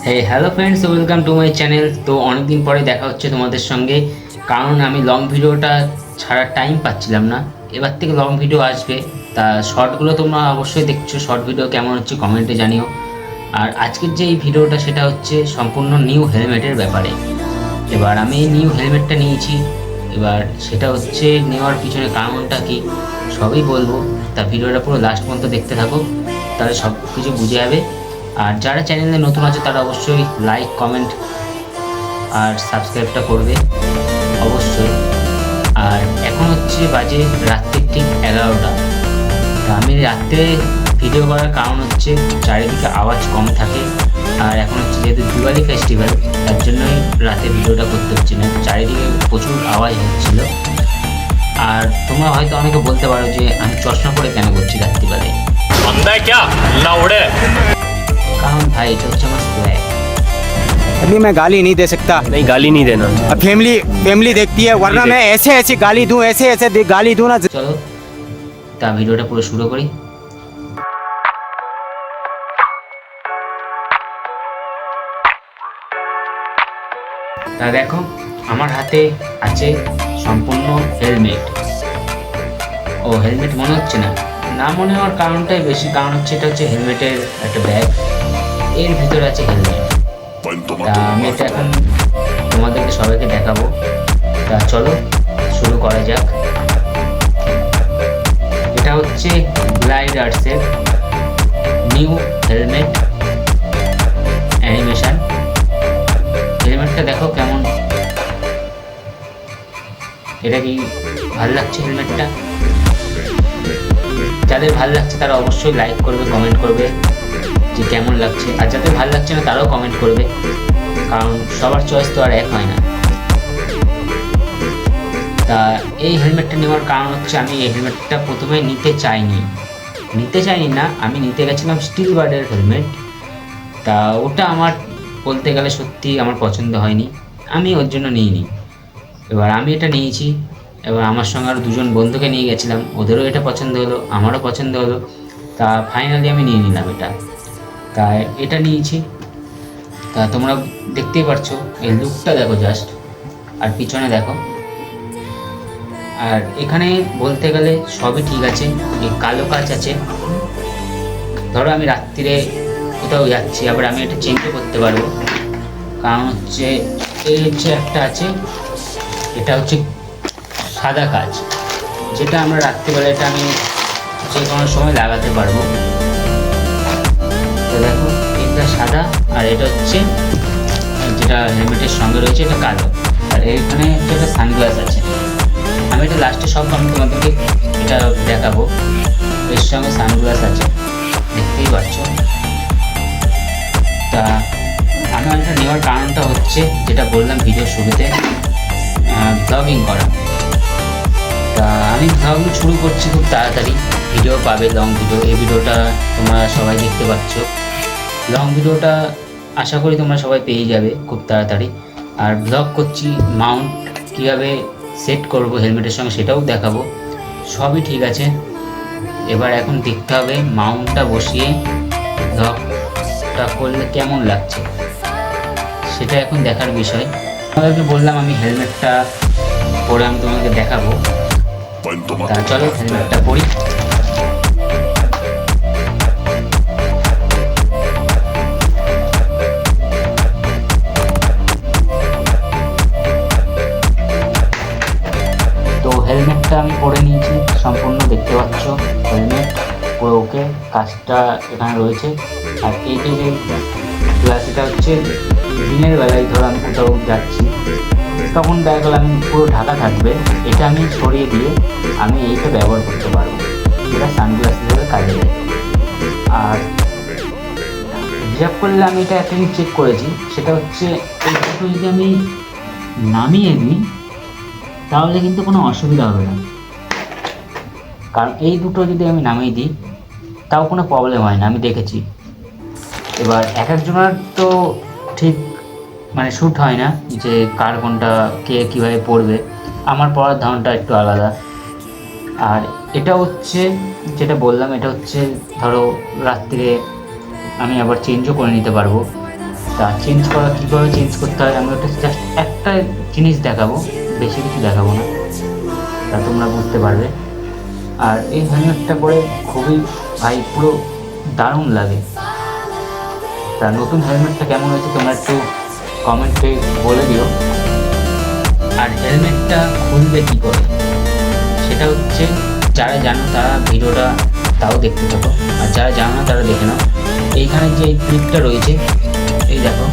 Hello friends, welcome to my channel. তো অনেকদিন পরে দেখা হচ্ছে তোমাদের সঙ্গে, কারণ আমি লং ভিডিওটা ছাড়ার টাইম পাচ্ছিলাম না। এবার থেকে লং ভিডিও আসবে। তা শর্টগুলো তোমরা অবশ্যই দেখছো, শর্ট ভিডিও কেমন হচ্ছে কমেন্টে জানিও। আর আজকের যে এই ভিডিওটা সেটা হচ্ছে সম্পূর্ণ নিউ হেলমেটের ব্যাপারে। এবার আমি এই নিউ হেলমেটটা নিয়েছি, এবার সেটা হচ্ছে নেওয়ার পিছনে কারণটা কি সবই বলবো। তা ভিডিওটা পুরো লাস্ট পর্যন্ত দেখতে থাকো, তাহলে সব কিছু বুঝে যাবে। আর যারা চ্যানেলে নতুন আছে তারা অবশ্যই লাইক, কমেন্ট আর সাবস্ক্রাইবটা করবে অবশ্যই। আর এখন হচ্ছে বাজে রাত্রির ঠিক 11টা। তা আমি রাত্রে ভিডিও করার কারণ হচ্ছে চারিদিকে আওয়াজ কম থাকে। আর এখন হচ্ছে যেহেতু দিওয়ালি ফেস্টিভ্যাল, তার জন্যই রাতে ভিডিওটা করতে হচ্ছে না, চারিদিকে প্রচুর আওয়াজ হচ্ছিল। আর তোমরা হয়তো অনেকে বলতে পারো যে আমি চশমা পরে কেন করছি রাত্রিবেলায়। কারণ ভাই এটা হচ্ছে আমার সোয়াগ। अभी मैं गाली नहीं दे सकता। नहीं, गाली नहीं देना। अब फैमिली देखती है, वरना मैं ऐसे ऐसी गाली दूं, ऐसे ऐसे गाली दूं ना। চলো তা ভিডিওটা পুরো শুরু করি। তা দেখো আমার হাতে আছে সম্পূর্ণ হেলমেট। ও হেলমেট মনে হচ্ছে না, না মনে হওয়ার কারণটাই বেশি, কারণ হচ্ছে এটা হচ্ছে হেলমেটের একটা ব্যাগ, এর ভিতরে আছে হেলমেট। তা আমি এটা এখন তোমাদেরকে সবাইকে দেখাবো। তা চলো শুরু করা যাক। এটা হচ্ছে গ্লাইডার্সের নিউ হেলমেট অ্যানিমেশন। হেলমেটটা দেখো কেমন, এটা কি ভালো লাগছে হেলমেটটা? যাদের ভালো লাগছে তারা অবশ্যই লাইক করবে, কমেন্ট করবে যে কেমন লাগছে। আর যাদের ভালো লাগছে না তারাও কমেন্ট করবে, কারণ সবার চয়েস তো আর এক হয় না। তা এই হেলমেটটা নেওয়ার কারণ হচ্ছে আমি এই হেলমেটটা প্রথমে নিতে চাইনি না, আমি নিতে গেছিলাম স্টিল বার্ডের হেলমেট। তা ওটা আমার বলতে গেলে সত্যি আমার পছন্দ হয়নি, আমি ওর জন্য নিইনি। এবার আমি এটা নিয়েছি, এবার আমার সঙ্গে আরও দুজন বন্ধুকে নিয়ে গেছিলাম, ওদেরও এটা পছন্দ হলো, আমারও পছন্দ হলো। তা ফাইনালি আমি নিয়ে নিলাম এটা। তা এটা নিয়েছি। তা তোমরা দেখতেই পারছো, এই লুকটা দেখো জাস্ট, আর পিছনে দেখো। আর এখানে বলতে গেলে সবই ঠিক আছে, এই কালো কাচ আছে। ধরো আমি রাত্রিরে কোথাও যাচ্ছি, আবার আমি এটা চেঞ্জও করতে পারবো, কারণ হচ্ছে এই হচ্ছে একটা আছে, এটা হচ্ছে সাদা কাচ, যেটা আমরা রাত্রিবেলা এটা আমি যে কোনো সময় লাগাতে পারবো। তো দেখো এটা সাদা, আর এটা হচ্ছে যেটা হেলমেটের সঙ্গে রয়েছে এটা কালো। আর এখানে হচ্ছে একটা সানগ্লাস আছে, আমি এটা লাস্টে সব আমি তোমাদেরকে এটা দেখাবো। এর সঙ্গে সানগ্লাস আছে, দেখতেই পাচ্ছ। তা আমি এটা নেওয়ার কারণটা হচ্ছে যেটা বললাম ভিডিও শুরুতে, ব্লগিং করা। তা আমি ব্লগিং শুরু করছি খুব তাড়াতাড়ি, ভিডিও পাবে লং ভিডিও। এই ভিডিওটা তোমরা সবাই দেখতে পাচ্ছ, লং ভিডিওটা আশা করি তোমরা সবাই পেয়ে যাবে খুব তাড়াতাড়ি। আর ব্লগ করছি, মাউন্ট কীভাবে সেট করব হেলমেটের সঙ্গে সেটাও দেখাবো, সবই ঠিক আছে। এবার এখন দেখতে হবে মাউন্টটা বসিয়ে ব্লগটা করলে কেমন লাগছে, সেটা এখন দেখার বিষয়। তোমাদেরকে বললাম আমি হেলমেটটা পরে আমি তোমাকে দেখাবো। তা চলো হেলমেটটা পরি। তো হেলমেটটা আমি পরে নিয়েছি সম্পূর্ণ, দেখতে পাচ্ছ হেলমেট পুরো ওকে, কাজটা এখানে রয়েছে। আর এই যে গ্লাসটা হচ্ছে দিনের বেলায় ধরো আমি কোথাও যাচ্ছি, তখন দেখা গেল আমি পুরো ঢাকা থাকবে, এটা আমি সরিয়ে দিয়ে আমি এইটা ব্যবহার করতে পারবো, যেটা সানগ্লাস হিসেবে কাজে দেয়। আর হিসাব করলে আমি এটা একটা চেক করেছি, সেটা হচ্ছে এই দুটো যদি আমি নামিয়ে দিই তাহলে কিন্তু কোনো অসুবিধা হবে না, কারণ এই দুটো যদি আমি নামিয়ে দিই তাও কোনো প্রবলেম হয় না, আমি দেখেছি। এবার এক একজনের তো ঠিক মানে শ্যুট হয় না, যে কার কোনটা কে কীভাবে পড়বে, আমার পড়ার ধারণটা একটু আলাদা। আর এটা হচ্ছে যেটা বললাম, এটা হচ্ছে ধরো রাত্রিরে আমি আবার চেঞ্জও করে নিতে পারবো, তা কীভাবে চেঞ্জ করতে হয় আমি ওটা জাস্ট একটা জিনিস দেখাবো, বেশি কিছু দেখাবো না, তা তোমরা বুঝতে পারবে। আর এই হেলমেটটা পরে খুবই ভাই পুরো দারুণ লাগে। তা নতুন হেলমেটটা কেমন হয়েছে তোমরা একটু কমেন্টে বলে দিও। আর হেলমেটটা খুলবে কী করে সেটা হচ্ছে, যারা জানো তারা ভিডিওটা তাও দেখতে থাকো, আর যারা জানো না তারা দেখে নাও। এইখানে যে এই ক্লিপটা রয়েছে, এই দেখো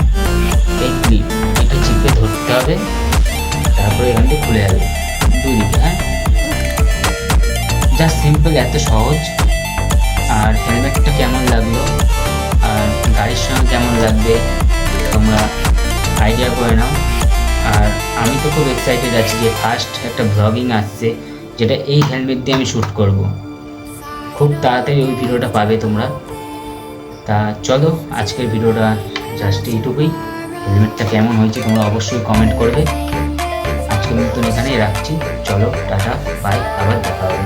এই ক্লিপ, এটা চিপে ধরতে হবে, তারপরে এখান থেকে খুলে যাবে দুই দিকে। হ্যাঁ, জাস্ট সিম্পল, এত সহজ। আর হেলমেটটা কেমন লাগলো আর গাড়ির সঙ্গে কেমন লাগবে তোমরা আইডিয়া করে নাও। আর আমি তো খুব এক্সাইটেড আছি যে ফার্স্ট একটা ব্লগিং আসছে, যেটা এই হেলমেট দিয়ে আমি শ্যুট করব। খুব তাড়াতাড়ি ওই ভিডিওটা পাবে তোমরা। তা চলো, আজকের ভিডিওটা জাস্ট এইটুকুই। হেলমেটটা কেমন হয়েছে তোমরা অবশ্যই কমেন্ট করবে। আজকের মতন এখানেই রাখছি, চলো টাটা, বাই, আবার দেখা হবে।